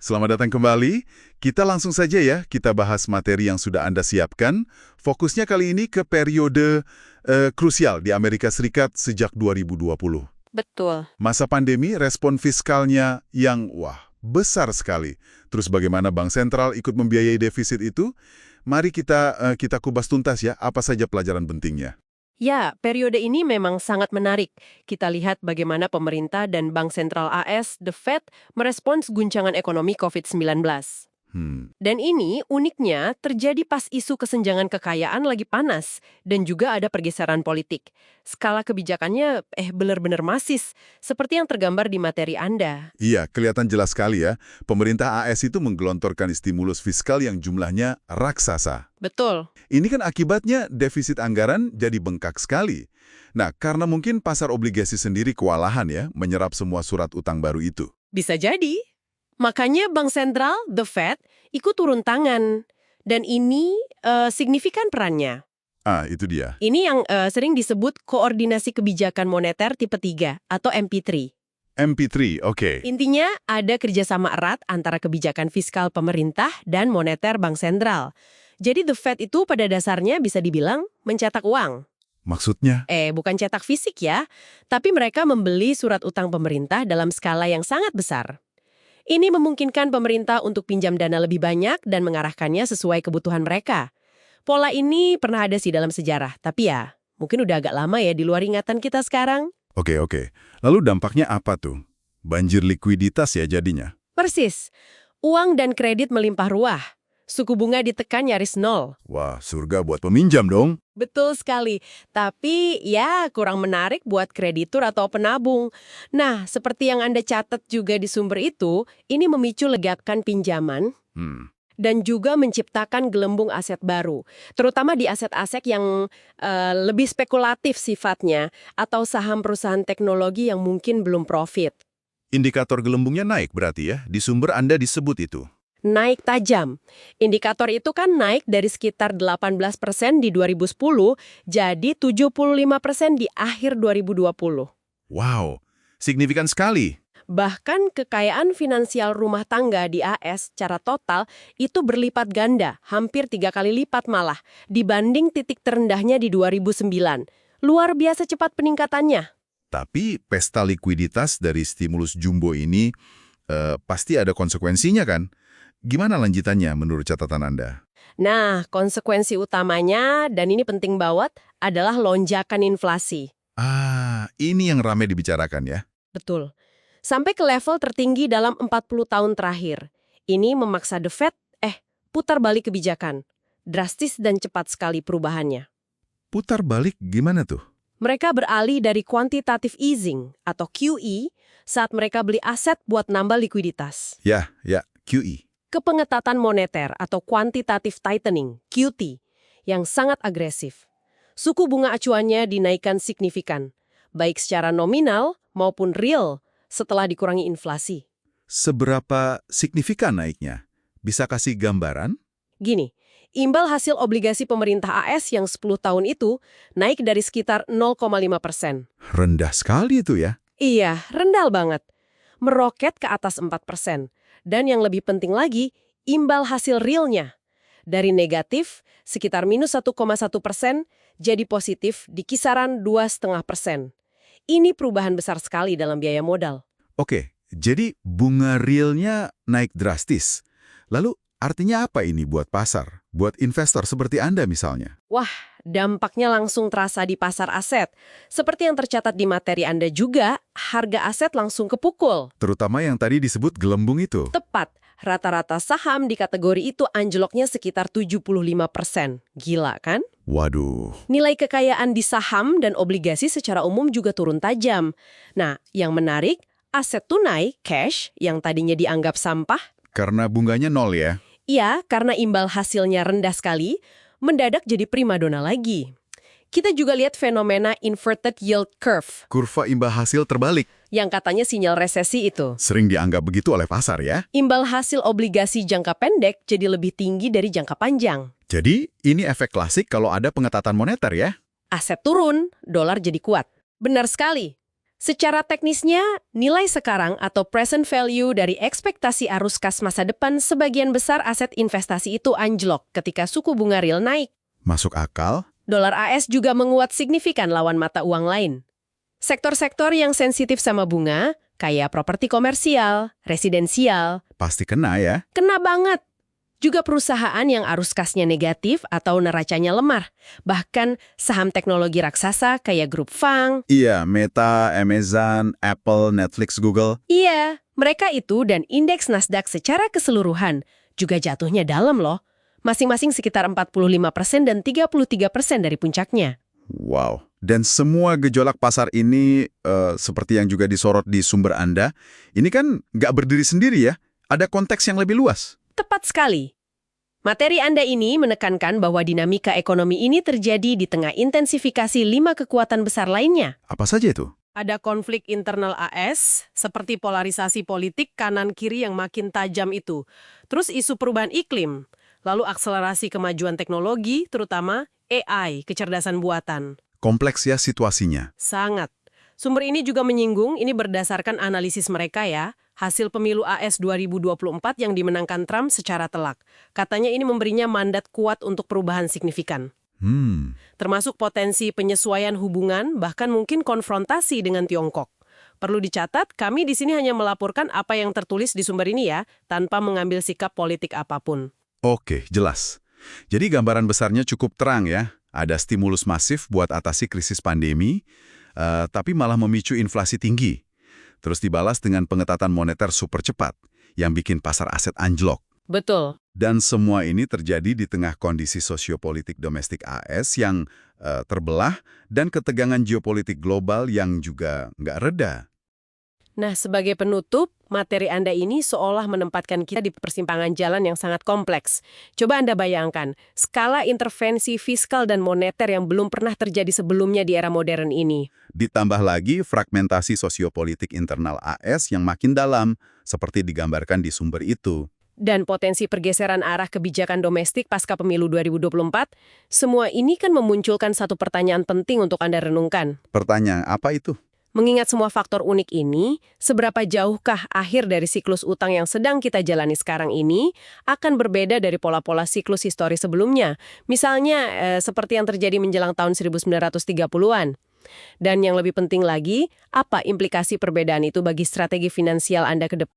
Selamat datang kembali. Kita langsung saja ya, kita bahas materi yang sudah Anda siapkan. Fokusnya kali ini ke periode krusial di Amerika Serikat sejak 2020. Betul. Masa pandemi, respon fiskalnya yang, besar sekali. Terus bagaimana Bank Sentral ikut membiayai defisit itu? Mari kita kupas tuntas ya, apa saja pelajaran pentingnya. Ya, periode ini memang sangat menarik. Kita lihat bagaimana pemerintah dan Bank Sentral AS, The Fed, merespons guncangan ekonomi COVID-19. Dan ini uniknya terjadi pas isu kesenjangan kekayaan lagi panas dan juga ada pergeseran politik. Skala kebijakannya benar-benar masis, seperti yang tergambar di materi Anda. Iya, kelihatan jelas sekali ya. Pemerintah AS itu menggelontorkan stimulus fiskal yang jumlahnya raksasa. Betul. Ini kan akibatnya defisit anggaran jadi bengkak sekali. Nah, karena mungkin pasar obligasi sendiri kewalahan ya menyerap semua surat utang baru itu. Bisa jadi. Makanya Bank Sentral, The Fed, ikut turun tangan. Dan ini signifikan perannya. Itu dia. Ini yang sering disebut Koordinasi Kebijakan Moneter Tipe 3 atau MP3. MP3, oke. Intinya ada kerjasama erat antara kebijakan fiskal pemerintah dan moneter Bank Sentral. Jadi The Fed itu pada dasarnya bisa dibilang mencetak uang. Maksudnya? Bukan cetak fisik ya, tapi mereka membeli surat utang pemerintah dalam skala yang sangat besar. Ini memungkinkan pemerintah untuk pinjam dana lebih banyak dan mengarahkannya sesuai kebutuhan mereka. Pola ini pernah ada sih dalam sejarah, tapi ya mungkin udah agak lama ya di luar ingatan kita sekarang. Oke. Lalu dampaknya apa tuh? Banjir likuiditas ya jadinya? Persis. Uang dan kredit melimpah ruah. Suku bunga ditekan nyaris nol. Wah, surga buat peminjam dong. Betul sekali. Tapi ya kurang menarik buat kreditur atau penabung. Nah, seperti yang Anda catat juga di sumber itu, ini memicu legakan pinjaman dan juga menciptakan gelembung aset baru. Terutama di aset-aset yang lebih spekulatif sifatnya atau saham perusahaan teknologi yang mungkin belum profit. Indikator gelembungnya naik berarti ya? Di sumber Anda disebut itu. Naik tajam. Indikator itu kan naik dari sekitar 18% di 2010 jadi 75% di akhir 2020. Wow, signifikan sekali. Bahkan kekayaan finansial rumah tangga di AS secara total itu berlipat ganda, hampir 3 kali lipat malah, dibanding titik terendahnya di 2009. Luar biasa cepat peningkatannya. Tapi pesta likuiditas dari stimulus jumbo ini pasti ada konsekuensinya kan? Gimana lanjutannya menurut catatan Anda? Nah, konsekuensi utamanya, dan ini penting banget, adalah lonjakan inflasi. Ini yang ramai dibicarakan ya? Betul. Sampai ke level tertinggi dalam 40 tahun terakhir. Ini memaksa The Fed, putar balik kebijakan. Drastis dan cepat sekali perubahannya. Putar balik gimana tuh? Mereka beralih dari quantitative easing atau QE saat mereka beli aset buat nambah likuiditas. Ya, QE. Ke pengetatan moneter atau quantitative tightening, QT, yang sangat agresif. Suku bunga acuannya dinaikkan signifikan, baik secara nominal maupun real setelah dikurangi inflasi. Seberapa signifikan naiknya? Bisa kasih gambaran? Gini, imbal hasil obligasi pemerintah AS yang 10 tahun itu naik dari sekitar 0,5%. Rendah sekali itu ya? Iya, rendah banget. Meroket ke atas 4%. Dan yang lebih penting lagi, imbal hasil realnya. Dari negatif, sekitar minus 1,1%, jadi positif di kisaran 2,5%. Ini perubahan besar sekali dalam biaya modal. Oke, jadi bunga realnya naik drastis. Lalu artinya apa ini buat pasar? Buat investor seperti Anda misalnya? Wah, dampaknya langsung terasa di pasar aset. Seperti yang tercatat di materi Anda juga, harga aset langsung kepukul. Terutama yang tadi disebut gelembung itu. Tepat, rata-rata saham di kategori itu anjloknya sekitar 75%. Gila kan? Waduh. Nilai kekayaan di saham dan obligasi secara umum juga turun tajam. Nah, yang menarik, aset tunai, cash, yang tadinya dianggap sampah. Karena bunganya nol ya? Iya, karena imbal hasilnya rendah sekali, mendadak jadi primadona lagi. Kita juga lihat fenomena inverted yield curve. Kurva imbal hasil terbalik. Yang katanya sinyal resesi itu. Sering dianggap begitu oleh pasar ya? Imbal hasil obligasi jangka pendek jadi lebih tinggi dari jangka panjang. Jadi, ini efek klasik kalau ada pengetatan moneter ya? Aset turun, dolar jadi kuat. Benar sekali. Secara teknisnya, nilai sekarang atau present value dari ekspektasi arus kas masa depan sebagian besar aset investasi itu anjlok ketika suku bunga real naik. Masuk akal? Dolar AS juga menguat signifikan lawan mata uang lain. Sektor-sektor yang sensitif sama bunga, kayak properti komersial, residensial, Pasti kena ya. kena banget. Juga perusahaan yang arus kasnya negatif atau neracanya lemah. Bahkan saham teknologi raksasa kayak grup FANG. Iya, Meta, Amazon, Apple, Netflix, Google. Iya, mereka itu dan indeks Nasdaq secara keseluruhan juga jatuhnya dalam loh. Masing-masing sekitar 45% dan 33% dari puncaknya. Wow. Dan semua gejolak pasar ini, seperti yang juga disorot di sumber Anda, ini kan nggak berdiri sendiri ya. Ada konteks yang lebih luas. Tepat sekali. Materi Anda ini menekankan bahwa dinamika ekonomi ini terjadi di tengah intensifikasi 5 kekuatan besar lainnya. Apa saja itu? Ada konflik internal AS, seperti polarisasi politik kanan-kiri yang makin tajam itu. Terus isu perubahan iklim, lalu akselerasi kemajuan teknologi, terutama AI, kecerdasan buatan. Kompleks ya situasinya. Sangat. Sumber ini juga menyinggung, ini berdasarkan analisis mereka ya, hasil pemilu AS 2024 yang dimenangkan Trump secara telak. Katanya ini memberinya mandat kuat untuk perubahan signifikan. Termasuk potensi penyesuaian hubungan, bahkan mungkin konfrontasi dengan Tiongkok. Perlu dicatat, kami di sini hanya melaporkan apa yang tertulis di sumber ini ya, tanpa mengambil sikap politik apapun. Oke, jelas. Jadi gambaran besarnya cukup terang ya. Ada stimulus masif buat atasi krisis pandemi, tapi malah memicu inflasi tinggi. Terus dibalas dengan pengetatan moneter super cepat, yang bikin pasar aset anjlok. Betul. Dan semua ini terjadi di tengah kondisi sosiopolitik domestik AS yang terbelah dan ketegangan geopolitik global yang juga nggak reda. Nah, sebagai penutup, materi Anda ini seolah menempatkan kita di persimpangan jalan yang sangat kompleks. Coba Anda bayangkan, skala intervensi fiskal dan moneter yang belum pernah terjadi sebelumnya di era modern ini. Ditambah lagi fragmentasi sosiopolitik internal AS yang makin dalam, seperti digambarkan di sumber itu. Dan potensi pergeseran arah kebijakan domestik pasca pemilu 2024, semua ini kan memunculkan satu pertanyaan penting untuk Anda renungkan. Pertanyaan apa itu? Mengingat semua faktor unik ini, seberapa jauhkah akhir dari siklus utang yang sedang kita jalani sekarang ini akan berbeda dari pola-pola siklus historis sebelumnya? Misalnya, seperti yang terjadi menjelang tahun 1930-an. Dan yang lebih penting lagi, apa implikasi perbedaan itu bagi strategi finansial Anda ke depan?